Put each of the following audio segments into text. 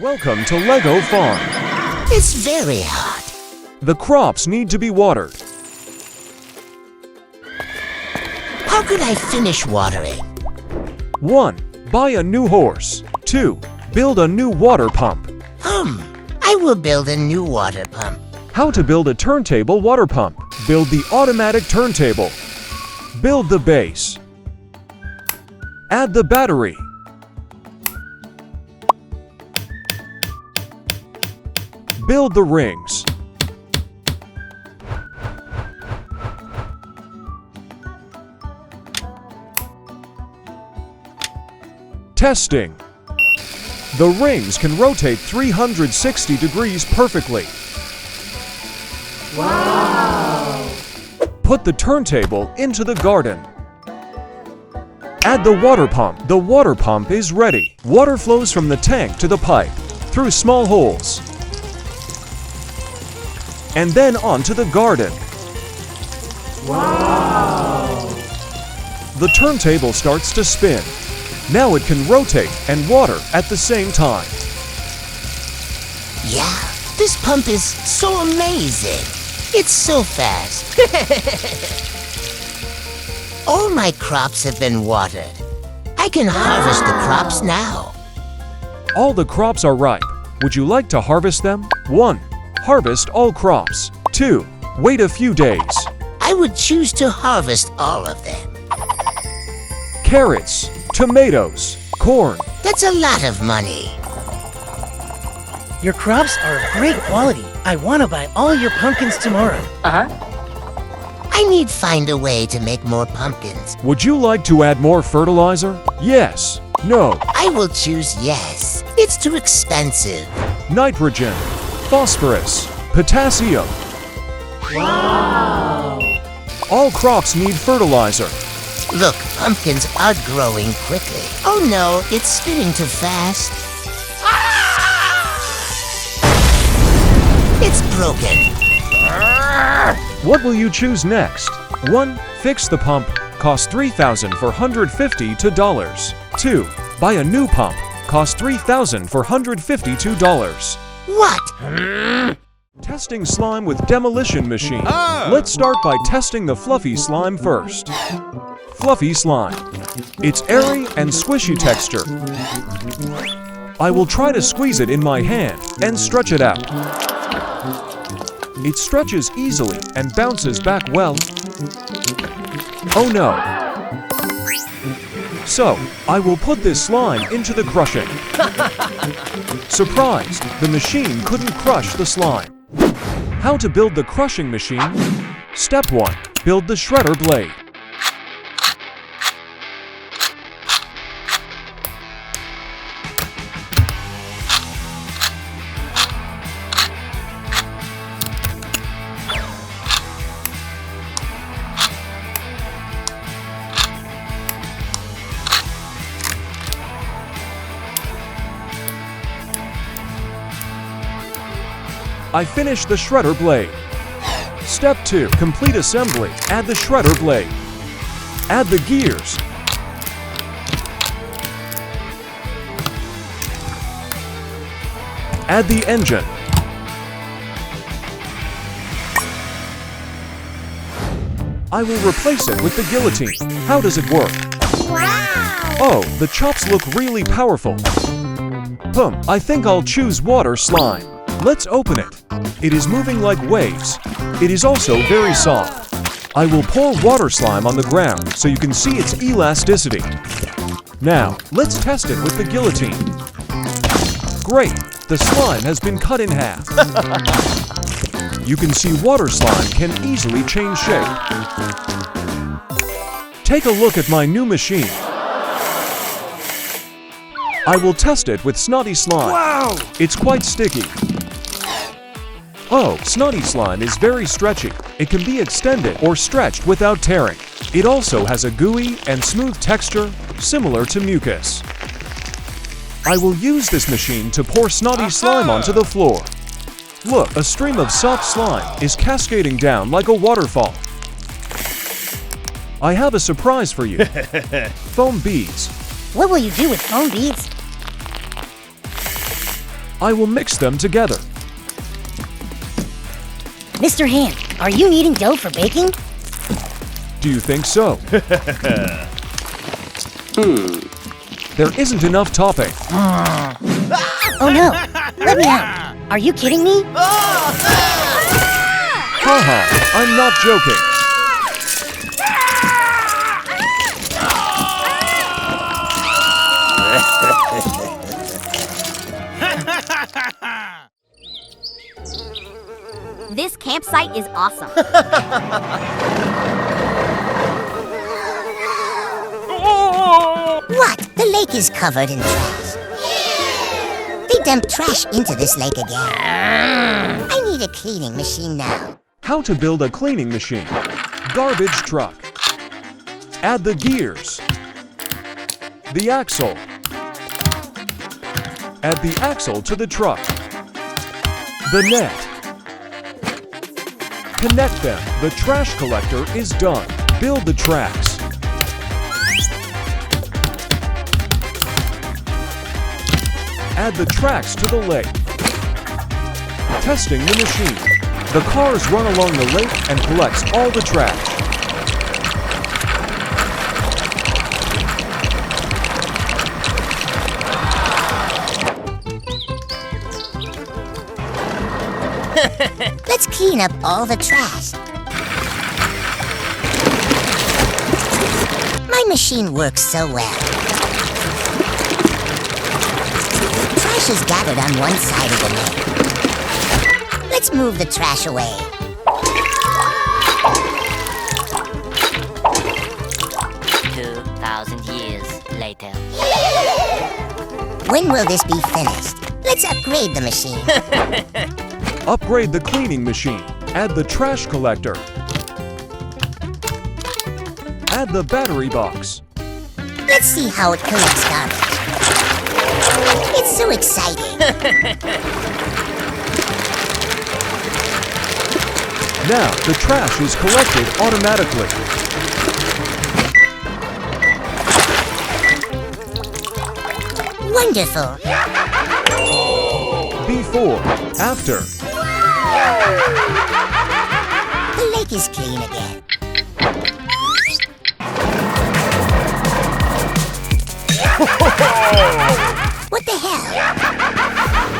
Welcome to Lego Farm. It's very hot. The crops need to be watered. How could I finish watering? 1. Buy a new horse. 2. Build a new water pump. I will build a new water pump. How to build a turntable water pump. Build the automatic turntable. Build the base. Add the battery. Build the rings. Testing. The rings can rotate 360 degrees perfectly. Wow! Put the turntable into the garden. Add the water pump. The water pump is ready. Water flows from the tank to the pipe through small holes. And then onto the garden. Wow! The turntable starts to spin. Now it can rotate and water at the same time. Yeah, this pump is so amazing. It's so fast. All my crops have been watered. I can harvest the crops now. All the crops are ripe. Would you like to harvest them? 1. Harvest all crops. 2. Wait a few days. I would choose to harvest all of them. Carrots, tomatoes, corn. That's a lot of money. Your crops are of great quality. I want to buy all your pumpkins tomorrow. I need find a way to make more pumpkins. Would you like to add more fertilizer? Yes. No. I will choose yes. It's too expensive. Nitrogen, phosphorus, potassium. Wow! All crops need fertilizer. Look, pumpkins are growing quickly. Oh no, it's spinning too fast. It's broken. What will you choose next? 1. Fix the pump. Cost $3,450. 2. Buy a new pump. Cost $3,452. What? Testing slime with demolition machine. Let's start by testing the fluffy slime first. Fluffy slime. It's airy and squishy texture. I will try to squeeze it in my hand and stretch it out. It stretches easily and bounces back well. Oh no! So, I will put this slime into the crushing. Surprised, the machine couldn't crush the slime. How to build the crushing machine? Step 1. Build the shredder blade. I finished the shredder blade. Step 2. Complete assembly. Add the shredder blade. Add the gears. Add the engine. I will replace it with the guillotine. How does it work? Wow! Oh, the chops look really powerful. I think I'll choose water slime. Let's open it. It is moving like waves. It is also very soft. I will pour water slime on the ground so you can see its elasticity. Now, let's test it with the guillotine. Great! The slime has been cut in half. You can see water slime can easily change shape. Take a look at my new machine. I will test it with snotty slime. Wow! It's quite sticky. Oh, snotty slime is very stretchy. It can be extended or stretched without tearing. It also has a gooey and smooth texture, similar to mucus. I will use this machine to pour snotty slime onto the floor. Look, a stream of soft slime is cascading down like a waterfall. I have a surprise for you. Foam beads. What will you do with foam beads? I will mix them together. Mr. Hand, are you kneading dough for baking? Do you think so? There isn't enough topping. Oh no! Let me out! Are you kidding me? Haha, I'm not joking. This campsite is awesome. What? The lake is covered in trash. They dump trash into this lake again. I need a cleaning machine now. How to build a cleaning machine. Garbage truck. Add the gears. The axle. Add the axle to the truck. The net. Connect them. The trash collector is done. Build the tracks. Add the tracks to the lake. Testing the machine. The cars run along the lake and collects all the trash. Let's clean up all the trash. My machine works so well. Trash is gathered on one side of the lake. Let's move the trash away. 2,000 years later. When will this be finished? Let's upgrade the machine. Upgrade the cleaning machine. Add the trash collector. Add the battery box. Let's see how it collects garbage. It's so exciting. Now the trash is collected automatically. Wonderful. Before, after. The lake is clean again. What the hell?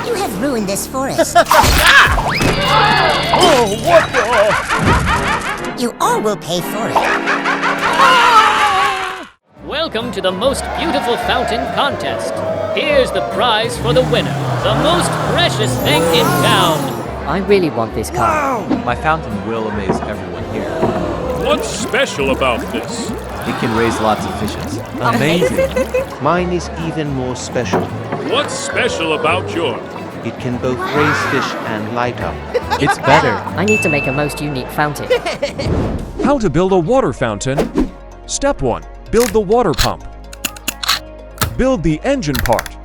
You have ruined this forest. Oh, what the? You all will pay for it. Welcome to the most beautiful fountain contest. Here's the prize for the winner, the most precious thing in town. I really want this car. My fountain will amaze everyone here. What's special about this? It can raise lots of fishes. Amazing. Mine is even more special. What's special about yours? It can both raise fish and light up. It's better. I need to make a most unique fountain. How to build a water fountain. Step 1. Build the water pump. Build the engine part.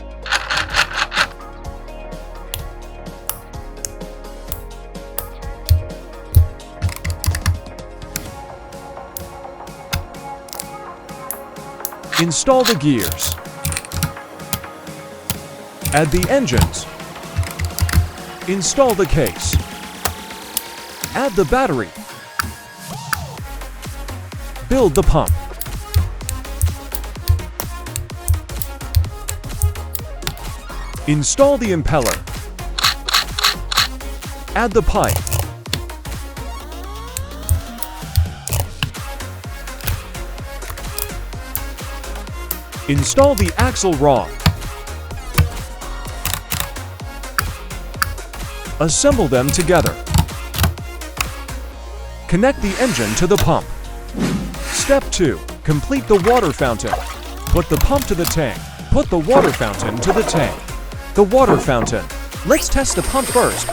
Install the gears. Add the engines. Install the case. Add the battery. Build the pump. Install the impeller. Add the pipe. Install the axle rod. Assemble them together. Connect the engine to the pump. Step 2. Complete the water fountain. Put the pump to the tank. Put the water fountain to the tank. The water fountain. Let's test the pump first.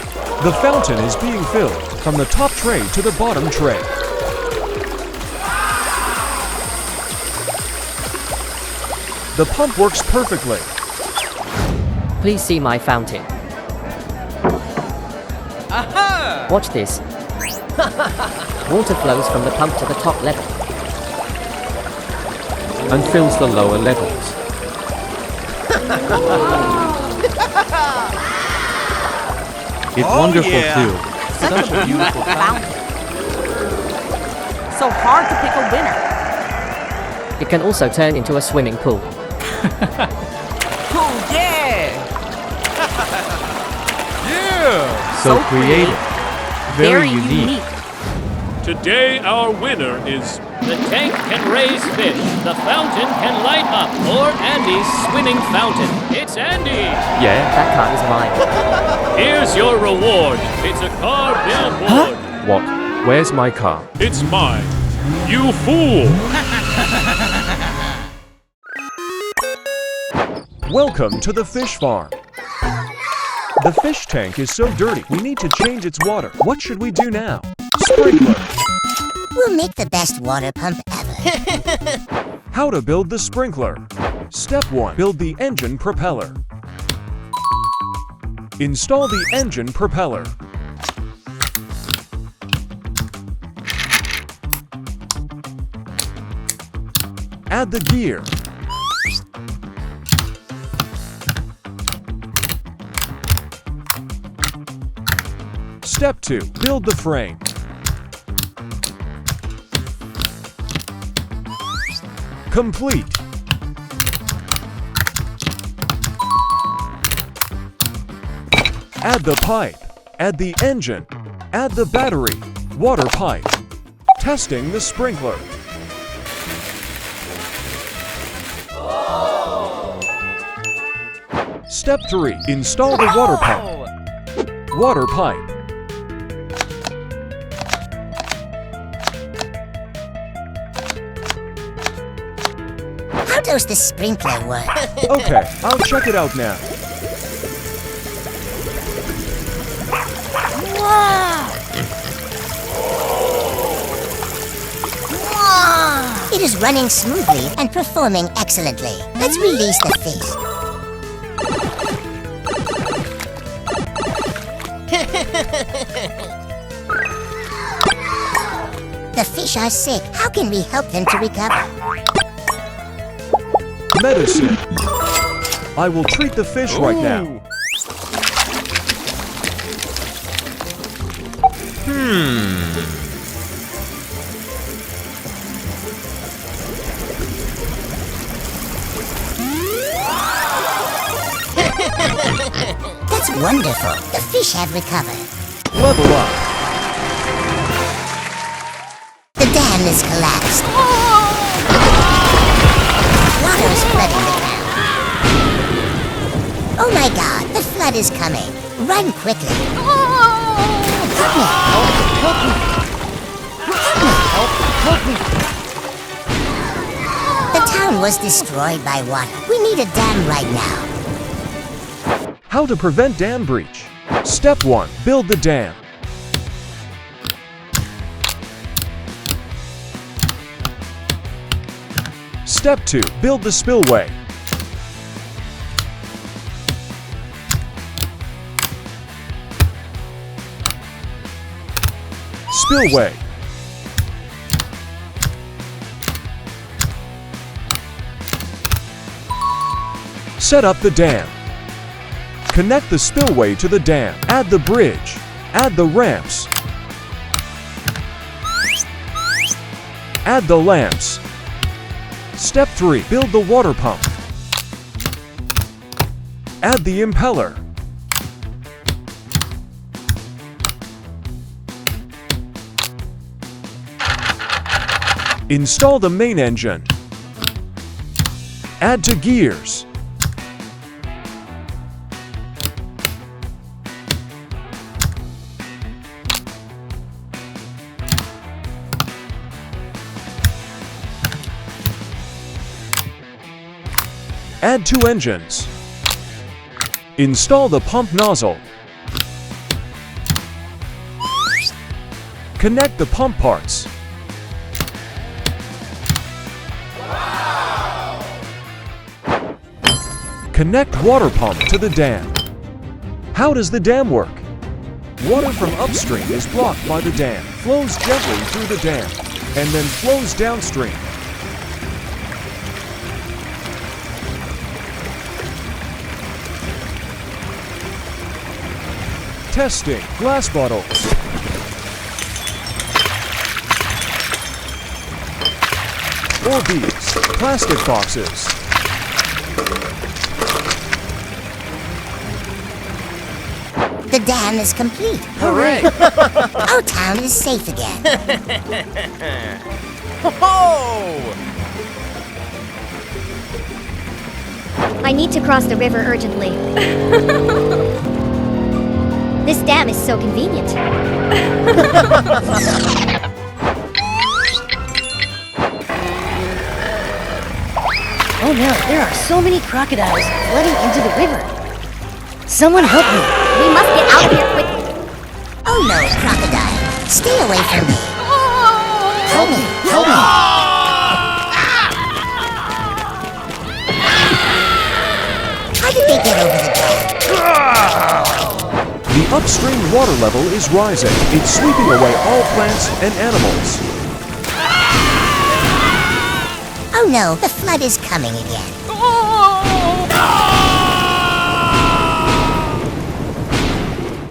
The fountain is being filled from the top tray to the bottom tray. The pump works perfectly. Please see my fountain. Watch this. Water flows from the pump to the top level And fills the lower levels. It's wonderful too. Such a beautiful fountain. So hard to pick a winner. It can also turn into a swimming pool. Oh yeah! So creative. Very unique. Today, our winner is The tank can raise fish, the fountain can light up, or Andy's swimming fountain. It's Andy! Yeah. That car is mine. Here's your reward. It's a car billboard. What? Where's my car? It's mine. You fool! Welcome to the fish farm. The fish tank is so dirty, we need to change its water. What should we do now? Sprinkler. We'll make the best water pump ever. How to build the sprinkler. Step 1. Build the engine propeller. Install the engine propeller. Add the gear. Step 2. Build the frame. Complete. Add the pipe. Add the engine. Add the battery. Water pipe. Testing the sprinkler. Step 3. Install the water pump. Water pipe. How does the sprinkler work? Okay, I'll check it out now. It is running smoothly and performing excellently. Let's release the fish. The fish are sick. How can we help them to recover? Medicine. I will treat the fish right now. That's wonderful. The fish have recovered. Level up. The dam is collapsed. Water is flooding the ground. Oh my god, the flood is coming. Run quickly. Help me. Help me. Help me. The town was destroyed by water. We need a dam right now. How to prevent dam breach. Step 1. Build the dam. Step 2. Build the spillway. Spillway. Set up the dam. Connect the spillway to the dam. Add the bridge. Add the ramps. Add the lamps. Step 3. Build the water pump. Add the impeller. Install the main engine. Add to gears. Add 2 engines. Install the pump nozzle. Connect the pump parts. Connect water pump to the dam. How does the dam work? Water from upstream is blocked by the dam, flows gently through the dam, and then flows downstream. Testing glass bottles. Or these plastic boxes. The dam is complete. Hooray! Our town is safe again. I need to cross the river urgently. This dam is so convenient. Oh no, there are so many crocodiles flooding into the river. Someone help me. We must get out of here quickly. Oh no, crocodile. Stay away from me. Help me, help me. How did they get over the dam? The upstream water level is rising. It's sweeping away all plants and animals. Oh no, the flood is coming again.